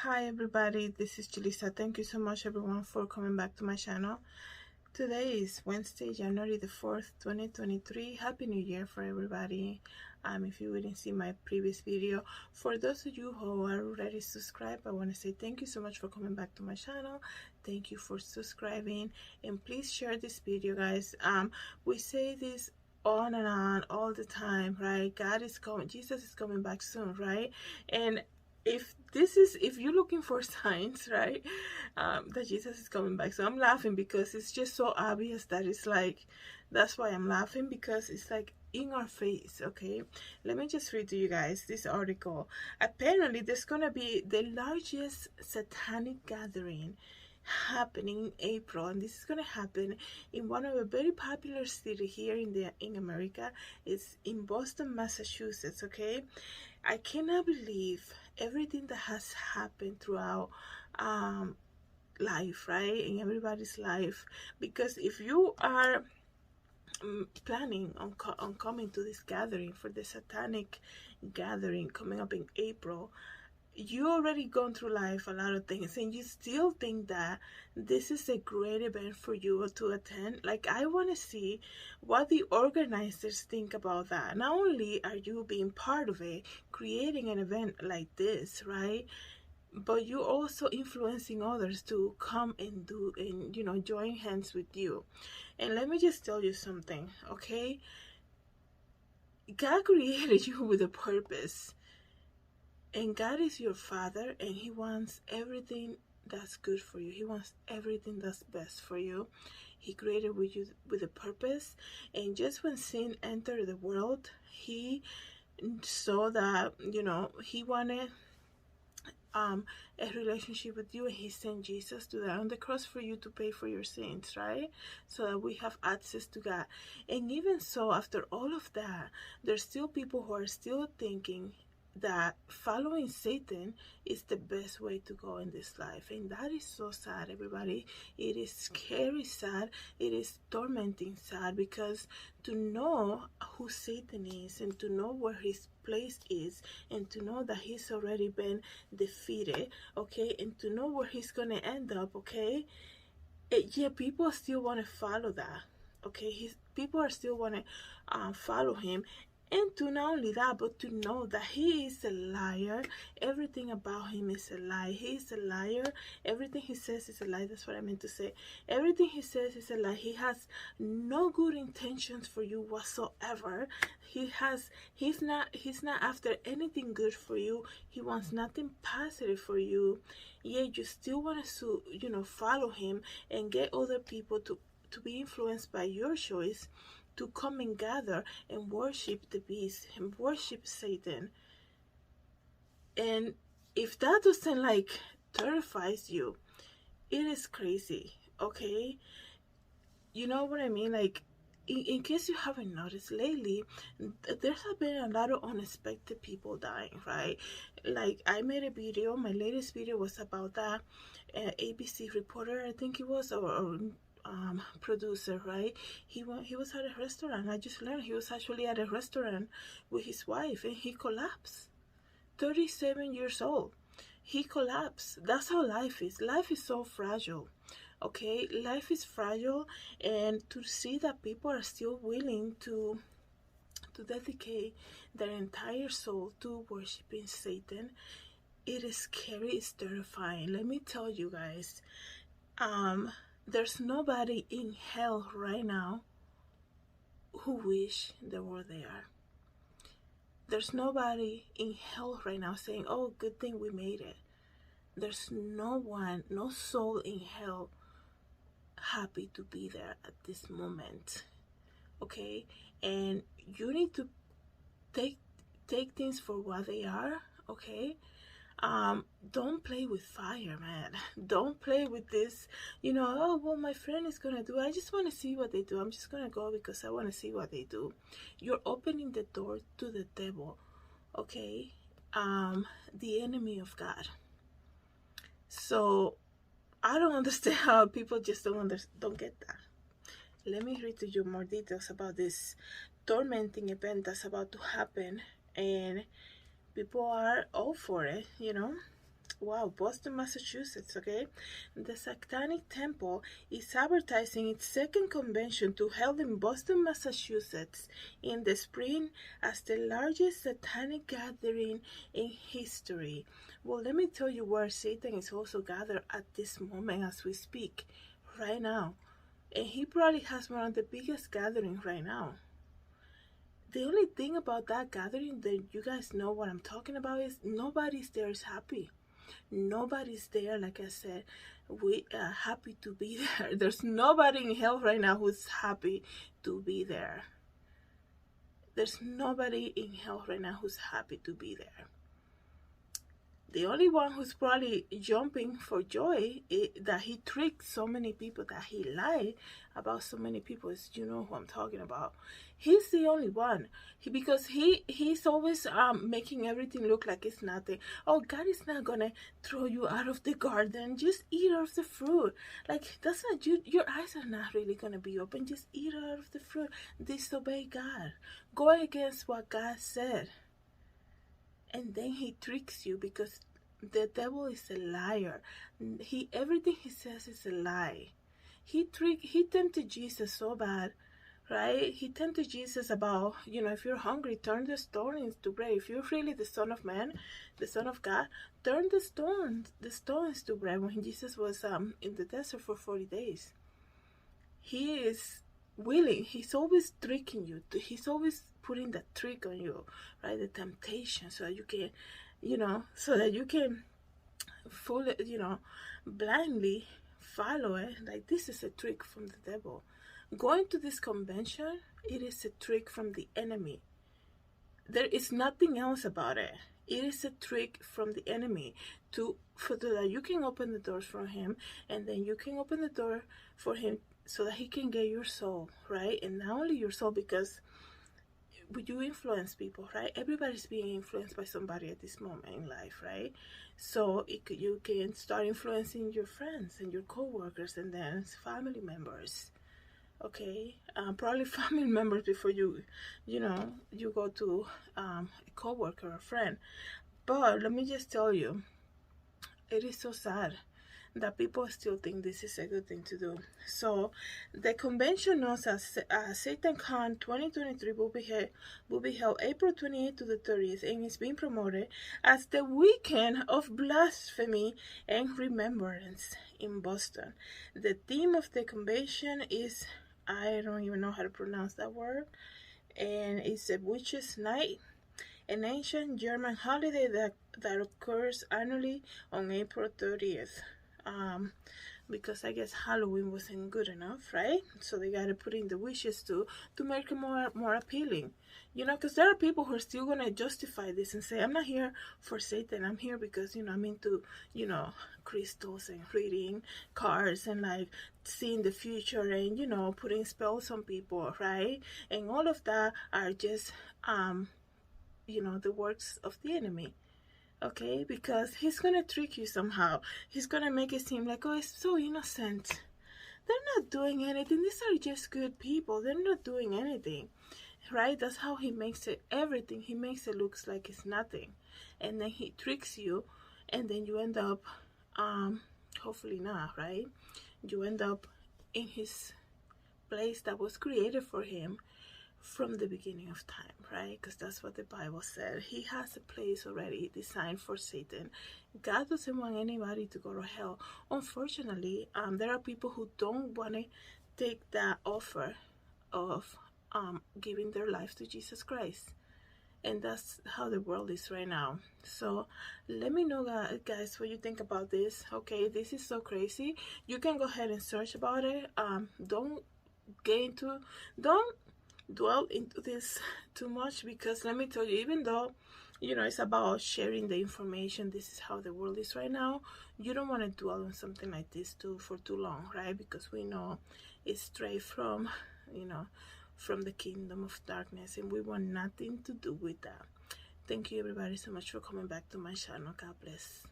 Hi everybody, this is Julissa. Thank you so much everyone for coming back to my channel. Today is Wednesday, January the 4th, 2023. Happy New Year for everybody. If you didn't see my previous video, for those of you who are already subscribed, I want to say thank you so much for coming back to my channel. Thank you for subscribing, and please share this video, guys. We say this on and on all the time, right? God is coming, Jesus is coming back soon, right? And if you're looking for signs, right, that Jesus is coming back. So I'm laughing because it's just so obvious that it's like, that's why I'm laughing, because it's like in our face. Okay, let me just read to you guys this article. Apparently there's gonna be the largest satanic gathering happening in April, and this is going to happen in one of a very popular city here in America. It's in Boston, Massachusetts. Okay, I cannot believe everything that has happened throughout life, right, in everybody's life, because if you are planning on coming to this gathering, for the satanic gathering coming up in April, you already gone through life a lot of things, and you still think that this is a great event for you to attend. Like, I want to see what the organizers think about that. Not only are you being part of it, creating an event like this, right, but you're also influencing others to come and do, and join hands with you. And let me just tell you something, okay? God created you with a purpose. And God is your Father, and He wants everything that's good for you. He wants everything that's best for you. He created you with a purpose. And just when sin entered the world, He saw that, He wanted a relationship with you, and He sent Jesus to die on the cross for you to pay for your sins, right? So that we have access to God. And even so, after all of that, there's still people who are still thinking that following Satan is the best way to go in this life. And that is so sad, everybody. It is scary sad. It is tormenting sad, because to know who Satan is, and to know where his place is, and to know that he's already been defeated, okay, and to know where he's gonna end up, okay, yeah, people still want to follow that, okay. People are still want to follow him. And to not only that, but to know that he is a liar. Everything about him is a lie. He is a liar. Everything he says is a lie. That's what I meant to say. Everything he says is a lie. He has no good intentions for you whatsoever. He's not after anything good for you. He wants nothing positive for you. Yet you still want to, follow him and get other people to be influenced by your choice, to come and gather and worship the beast and worship Satan. And if that doesn't terrifies you, it is crazy, okay? You know what I mean? Like, in case you haven't noticed lately, there's been a lot of unexpected people dying, right? Like, I made a video, my latest video was about that ABC reporter, I think it was, or producer, right? He was at a restaurant. I just learned he was actually at a restaurant with his wife, and he collapsed. 37 years old. He collapsed. That's how life is. Life is so fragile, okay? Life is fragile, and to see that people are still willing to dedicate their entire soul to worshiping Satan, it is scary, it's terrifying. Let me tell you guys, there's nobody in hell right now who wish they were there. There's nobody in hell right now saying, oh, good thing we made it. There's no one, no soul in hell happy to be there at this moment, okay? And you need to take things for what they are, okay? Don't play with fire, man. Don't play with this, oh, well, my friend is gonna do, I just want to see what they do, I'm just gonna go because I want to see what they do. You're opening the door to the devil, okay? The enemy of God. So I don't understand how people just don't get that. Let me read to you more details about this tormenting event that's about to happen, and people are all for it, wow, Boston, Massachusetts, okay? The Satanic Temple is advertising its second convention to held in Boston, Massachusetts in the spring as the largest satanic gathering in history. Well, let me tell you where Satan is also gathered at this moment as we speak, right now. And he probably has one of the biggest gatherings right now. The only thing about that gathering that you guys know what I'm talking about is nobody's there is happy. Nobody's there, like I said, we are happy to be there. There's nobody in hell right now who's happy to be there. There's nobody in hell right now who's happy to be there. The only one who's probably jumping for joy that he tricked so many people, that he lied about so many people, is, you know who I'm talking about. He's the only one. Because he's always making everything look like it's nothing. Oh, God is not gonna throw you out of the garden. Just eat out of the fruit. Like, that's not you. Your eyes are not really gonna be open. Just eat out of the fruit. Disobey God. Go against what God said. And then he tricks you, because the devil is a liar. Everything he says is a lie. He tempted Jesus so bad, right? He tempted Jesus about, if you're hungry, turn the stone into bread. If you're really the Son of Man, the Son of God, turn the stones to bread. When Jesus was in the desert for 40 days, he is willing. He's always tricking you. He's always putting that trick on you, right? The temptation, so that you can, so that you can fully, blindly follow it. Like, this is a trick from the devil. Going to this convention, it is a trick from the enemy. There is nothing else about it. It is a trick from the enemy so that you can open the doors for him, and then you can open the door for him so that he can get your soul, right? And not only your soul, because you influence people, right? Everybody's being influenced by somebody at this moment in life, right? So you can start influencing your friends and your co-workers, and then family members, okay? Probably family members before you go to a co-worker or a friend. But let me just tell you, it is so sad that people still think this is a good thing to do. So the convention known as SatanCon 2023 will be held April 28th to the 30th, and is being promoted as the weekend of blasphemy and remembrance in Boston. The theme of the convention is, I don't even know how to pronounce that word, and it's a witch's night, an ancient German holiday that occurs annually on April 30th. Because I guess Halloween wasn't good enough, right? So they gotta put in the wishes to make it more appealing. Because there are people who are still gonna justify this and say, I'm not here for Satan, I'm here because, I'm into, crystals and reading cards and like seeing the future and, putting spells on people, right? And all of that are just, the works of the enemy. Okay, because he's gonna trick you somehow. He's gonna make it seem like, oh, it's so innocent. They're not doing anything. These are just good people. They're not doing anything, right? That's how he makes it. Everything he makes it looks like it's nothing, and then he tricks you, and then you end up, hopefully not, right? You end up in his place that was created for him from the beginning of time, right? Because that's what the Bible said. He has a place already designed for Satan. God doesn't want anybody to go to hell. Unfortunately, there are people who don't want to take that offer of giving their life to Jesus Christ. And that's how the world is right now. So let me know, guys, what you think about this. Okay, this is so crazy. You can go ahead and search about it. Don't dwell into this too much, because let me tell you, even though it's about sharing the information, this is how the world is right now, you don't want to dwell on something like this for too long, right? Because we know it's straight from from the kingdom of darkness, and we want nothing to do with that. Thank you, everybody, so much for coming back to my channel. God bless.